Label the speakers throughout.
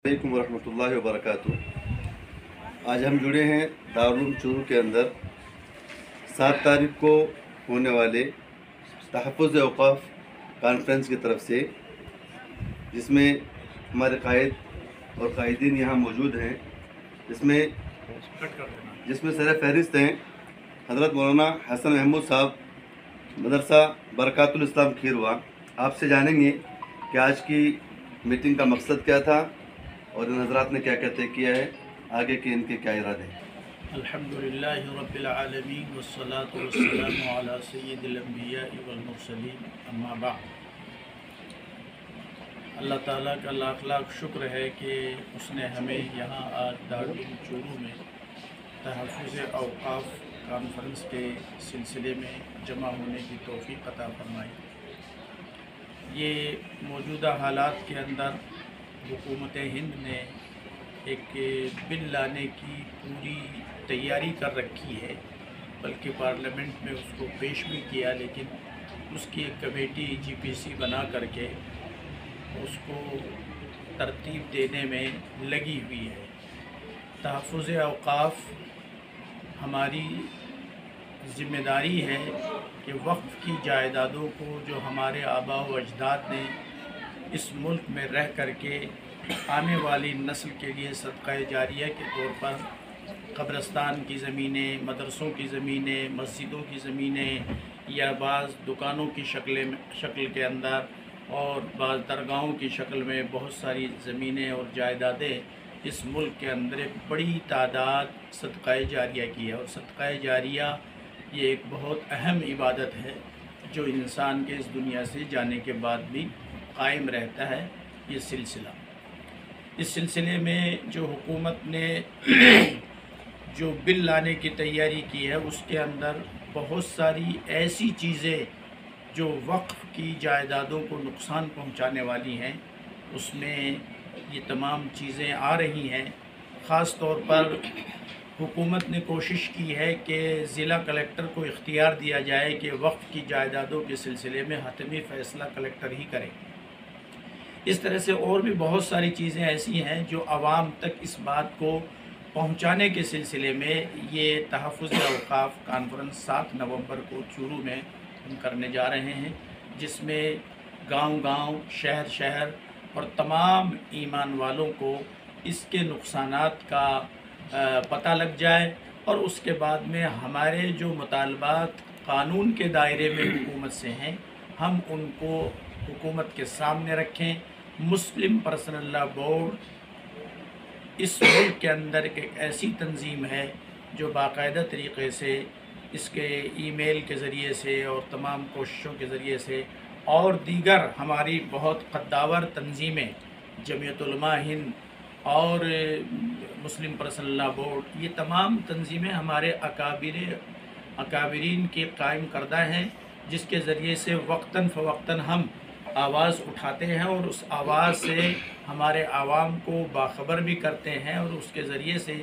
Speaker 1: अलैकुम वरहमतुल्लाहि वबरकातुह। आज हम जुड़े हैं दारुल चूरू के अंदर 7 तारीख को होने वाले तहफ़्फ़ुज़ औक़ाफ़ कॉन्फ्रेंस की तरफ से, जिसमें हमारे कायद और कायदीन यहाँ मौजूद हैं, जिसमें सर फहरिस्त हैं हज़रत मौलाना हसन महमूद साहब, मदरसा बरकातुल इस्लाम खीरवा। आपसे जानेंगे कि आज की मीटिंग का मकसद क्या था और इन हज़रात ने क्या क्या तय किया है, आगे के इनके क्या इरादे हैं।
Speaker 2: अल्हम्दुलिल्लाहि रब्बिल आलमीन वस्सलातु वस्सलामु अला सय्यिदिल अंबिया वल मुरसलीन, अम्मा बाद। अल्लाह ताला का लाख लाख शुक्र है कि उसने हमें यहाँ आज दारुल चूरू में तहफ़्फ़ुज़ औक़ाफ़ कॉन्फ्रेंस के सिलसिले में जमा होने की तौफ़ीक़ अता फ़रमाई। ये मौजूदा हालात के अंदर हुकूमत हिंद ने एक बिल लाने की पूरी तैयारी कर रखी है, बल्कि पार्लियामेंट में उसको पेश भी किया, लेकिन उसकी एक कमेटी जीपीसी बना करके उसको तरतीब देने में लगी हुई है। तहफ़्फ़ुज़ औक़ाफ़ हमारी ज़िम्मेदारी है कि वक्फ़ की जायदादों को जो हमारे आबा व अजदाद ने इस मुल्क में रह करके आने वाली नस्ल के लिए सदक़ा जारिया के तौर पर कब्रस्तान की ज़मीनें, मदरसों की ज़मीनें, मस्जिदों की ज़मीनें या बाज़ दुकानों की शक्ल के अंदर और बाज़ दरगाहों की शक्ल में बहुत सारी ज़मीनें और जायदादें इस मुल्क के अंदर एक बड़ी तादाद सदक़ा जारिया की है। और सदक़ा जारिया ये एक बहुत अहम इबादत है जो इंसान के इस दुनिया से जाने के बाद भी कायम रहता है। ये सिलसिला, इस सिलसिले में जो हुकूमत ने जो बिल लाने की तैयारी की है, उसके अंदर बहुत सारी ऐसी चीज़ें जो वक्फ़ की जायदादों को नुकसान पहुंचाने वाली हैं, उसमें ये तमाम चीज़ें आ रही हैं। ख़ास तौर पर हुकूमत ने कोशिश की है कि ज़िला कलेक्टर को इख्तियार दिया जाए कि वक्फ़ की जायदादों के सिलसिले में हतमी फ़ैसला कलेक्टर ही करें। इस तरह से और भी बहुत सारी चीज़ें ऐसी हैं जो आवाम तक इस बात को पहुंचाने के सिलसिले में ये तहफ़्फ़ुज़ औक़ाफ़ कॉन्फ्रेंस 7 नवंबर को चूरू में हम करने जा रहे हैं, जिसमें गांव-गांव, शहर-शहर और तमाम ईमान वालों को इसके नुकसानात का पता लग जाए और उसके बाद में हमारे जो मुतालबात कानून के दायरे में हुकूमत से हैं, हम उनको हुकूमत के सामने रखें। मुस्लिम पर्सनल लॉ बोर्ड इस मुल्क के अंदर एक ऐसी तंजीम है जो बाकायदा तरीक़े से इसके ईमेल के ज़रिए से और तमाम कोशिशों के ज़रिए से और दीगर हमारी बहुत कद्दावर तंजीमें, जमीयत उलमा हिंद और मुस्लिम पर्सनल लॉ बोर्ड, ये तमाम तंजीमें हमारे अकाबिरीन के कायम करदा हैं, जिसके ज़रिए से वक्तन फ़वक्तन हम आवाज़ उठाते हैं और उस आवाज़ से हमारे आवाम को बाखबर भी करते हैं और उसके ज़रिए से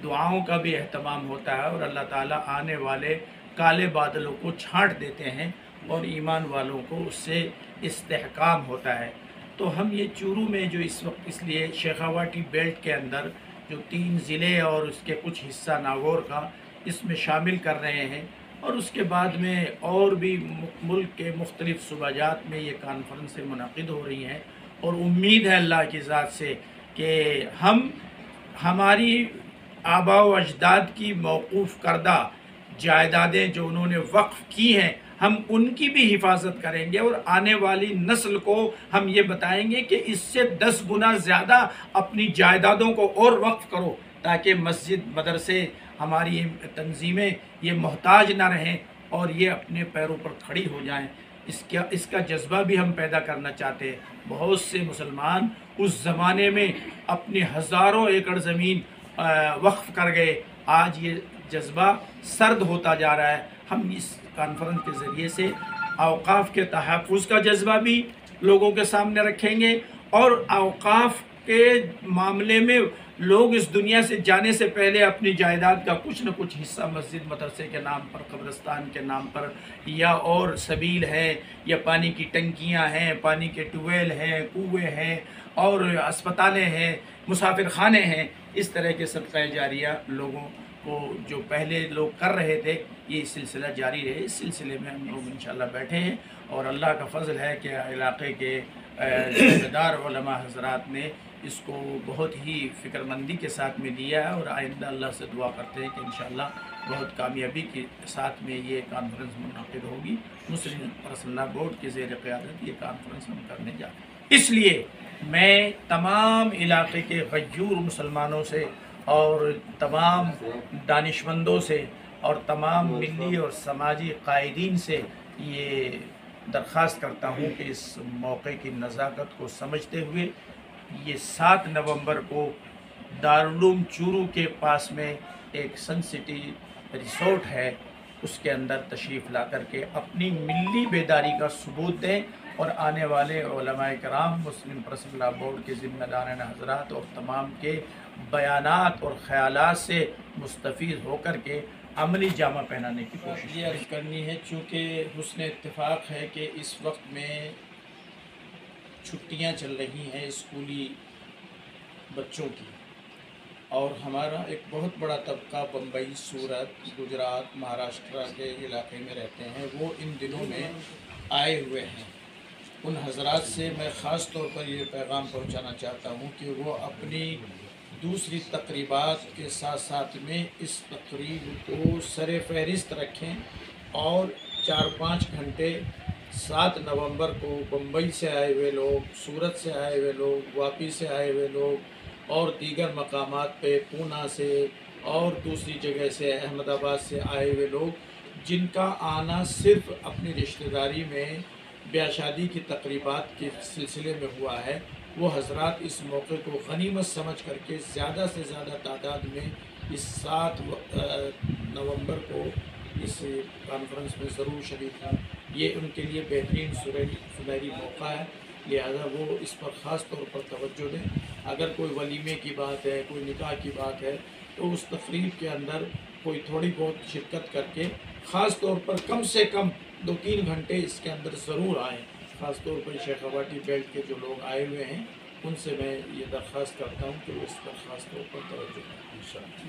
Speaker 2: दुआओं का भी एहतमाम होता है और अल्लाह ताला आने वाले काले बादलों को छांट देते हैं और ईमान वालों को उससे इस्तेहकाम होता है। तो हम ये चूरू में जो इस वक्त इसलिए शेखावाटी बेल्ट के अंदर जो 3 ज़िले और उसके कुछ हिस्सा नागौर का इसमें शामिल कर रहे हैं, और उसके बाद में और भी मुल्क के मुख्तलिफ़ सूबाजात में ये कॉन्फ्रेंसें मुनक़िद हो रही हैं। और उम्मीद है अल्लाह की ज़ात से कि हम हमारी आबा व अजदाद की मौक़ूफ़ करदा जायदादें जो उन्होंने वक्फ़ की हैं, हम उनकी भी हिफाजत करेंगे और आने वाली नस्ल को हम ये बताएंगे कि इससे 10 गुना ज़्यादा अपनी जायदादों को और वक्फ़ करो, ताकि मस्जिद, मदरसे, हमारी तंजीमें ये मोहताज ना रहें और ये अपने पैरों पर खड़ी हो जाएं। इसका जज्बा भी हम पैदा करना चाहते हैं। बहुत से मुसलमान उस ज़माने में अपनी हज़ारों एकड़ ज़मीन वक्फ़ कर गए, आज ये जज्बा सर्द होता जा रहा है। हम इस कॉन्फ्रेंस के ज़रिए से औक़ाफ़ के तहफ़्फ़ुज़ का जज्बा भी लोगों के सामने रखेंगे और औक़ाफ़ के मामले में लोग इस दुनिया से जाने से पहले अपनी जायदाद का कुछ न कुछ हिस्सा मस्जिद, मदरसे के नाम पर, कब्रिस्तान के नाम पर, या और सबील है, या पानी की टंकियां हैं, पानी के ट्यूबवेल हैं, कुएँ हैं और अस्पतालें हैं, مسافر خانے ہیں، اس طرح کے صدقہ جاریہ لوگوں کو جو پہلے لوگ کر رہے تھے، یہ سلسلہ جاری رہے۔ اس سلسلے میں ہم لوگ انشاءاللہ بیٹھے ہیں، اور اللہ کا فضل ہے کہ علاقے کے ذمہ دار علماء حضرات نے اس کو بہت ہی فکر مندی کے ساتھ میں لیا ہے، اور آئندہ اللہ سے دعا کرتے ہیں کہ انشاءاللہ بہت کامیابی کے ساتھ میں یہ کانفرنس منعقد ہوگی۔ مسلم پرسنل لا بورڈ کے زیر قیادت یہ کانفرنس ہم کرنے جا رہے ہیں۔ اس لیے میں تمام علاقے کے غیور مسلمانوں سے اور تمام دانشمندوں سے اور تمام ملی اور سماجی قائدین سے یہ درخواست کرتا ہوں کہ اس موقع کی نزاکت کو سمجھتے ہوئے یہ 7 نومبر کو دارالعلوم چورو کے پاس میں ایک سن سٹی ریسورٹ ہے، اس کے اندر تشریف لا کر کے اپنی ملی بیداری کا ثبوت دیں، اور آنے والے علماء کرام، مسلم پرسنل لا بورڈ کے ذمہ داران حضرات اور تمام کے بیانات اور خیالات سے مستفید ہو کر کے عملی جامہ پہنانے کی کوشش یہ عرض کرنی ہے۔ چونکہ حسن اتفاق ہے کہ اس وقت میں چھٹیاں چل رہی ہیں اسکولی بچوں کی، اور ہمارا ایک بہت بڑا طبقہ بمبئی، سورت، گجرات، مہاراشٹرا کے علاقے میں رہتے ہیں، وہ ان دنوں میں آئے ہوئے ہیں۔ ان حضرات سے میں خاص طور پر یہ پیغام پہنچانا چاہتا ہوں کہ وہ اپنی دوسری تقریبات کے ساتھ ساتھ میں اس تقریب کو سر فہرست رکھیں، اور 4-5 گھنٹے 7 نومبر کو بمبئی سے آئے ہوئے لوگ، سورت سے آئے ہوئے لوگ، واپی سے آئے ہوئے لوگ، اور دیگر مقامات پہ پونا سے اور دوسری جگہ سے احمد آباد سے آئے ہوئے لوگ، جن کا آنا صرف اپنی رشتہ داری میں بیاہ شادی کی تقریبات کے سلسلے میں ہوا ہے، وہ حضرات اس موقع کو غنیمت سمجھ کر کے زیادہ سے زیادہ تعداد میں اس 7 نومبر کو اس کانفرنس میں ضرور شریک ہوں۔ یہ ان کے لیے بہترین سنہری موقع ہے، لہذا وہ اس پر خاص طور پر توجہ دیں۔ اگر کوئی ولیمے کی بات ہے، کوئی نکاح کی بات ہے، تو اس تقریب کے اندر کوئی تھوڑی بہت شرکت کر کے خاص طور پر کم سے کم 2-3 گھنٹے اس کے اندر ضرور آئیں۔ خاص طور پر شیخ آبادی بیلٹ کے جو لوگ آئے ہوئے ہیں، ان سے میں یہ درخواست کرتا ہوں کہ وہ اس پر خاص طور پر توجہ دیں انشاءاللہ۔